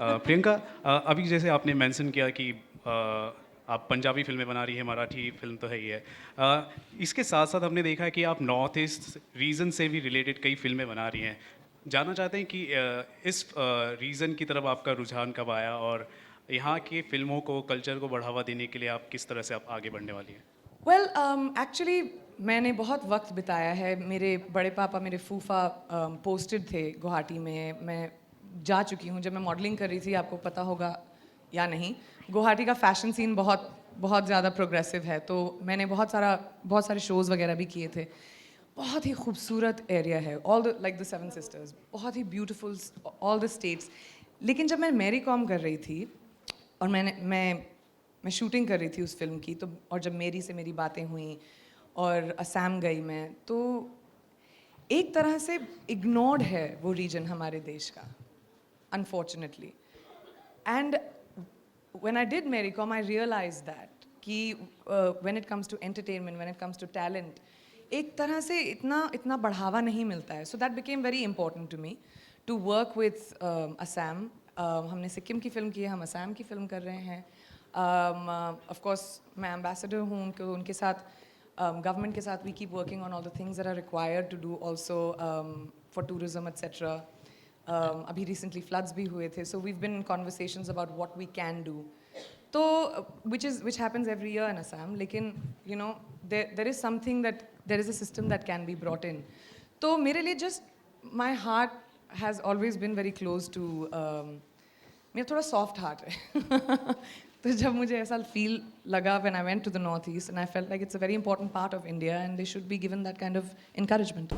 प्रियंका, अभी जैसे आपने मेंशन किया कि आप पंजाबी फ़िल्में बना रही हैं, मराठी फ़िल्म तो है ही है। इसके साथ-साथ हमने देखा है कि आप नॉर्थ ईस्ट रीजन से भी रिलेटेड कई फ़िल्में बना रही हैं। जानना चाहते हैं कि इस रीजन की तरफ आपका रुझान कब आया और यहाँ की फ़िल्मों को, कल्चर को बढ़ावा देने के लिए आप किस तरह से आप आगे बढ़ने वाली हैं? वेल एक्चुअली मैंने बहुत वक्त बिताया है। मेरे बड़े पापा, मेरे फूफा पोस्टेड थे गुवाहाटी में। मैं जा चुकी हूँ जब मैं मॉडलिंग कर रही थी, आपको पता होगा या नहीं। गुवाहाटी का फैशन सीन बहुत बहुत ज़्यादा प्रोग्रेसिव है, तो मैंने बहुत सारे शोज़ वगैरह भी किए थे। बहुत ही खूबसूरत एरिया है, all the like the seven sisters, बहुत ही ब्यूटीफुल, ऑल द स्टेट्स। लेकिन जब मैं मैरी कॉम कर रही थी और मैं शूटिंग कर रही थी उस फिल्म की, तो और जब मेरी से मेरी बातें हुई और असम गई मैं, तो एक तरह से इग्नोर्ड है वो रीजन हमारे देश का, unfortunately. And when I did Marycom, I realized that कि when it comes to entertainment, when it comes to talent, एक तरह से इतना बढ़ावा नहीं मिलता है. So that became very important to me to work with Assam. हमने सिक्किम की फिल्म की है, हम असम की फिल्म कर रहे हैं. Of course मैं एम्बेसडर हूँ उनके साथ, गवर्नमेंट के साथ we keep working on all the things that are required to do also for tourism etc. अभी recently floods भी हुए थे, so we've been in conversations about what we can do. तो which happens every year in Assam, लेकिन you know there is something that there is a system that can be brought in. तो मेरे लिए just my heart has always been very close to मेरा थोड़ा soft heart है. तो जब मुझे ऐसा feel लगा when I went to the Northeast, and I felt like it's a very important part of India and they should be given that kind of encouragement.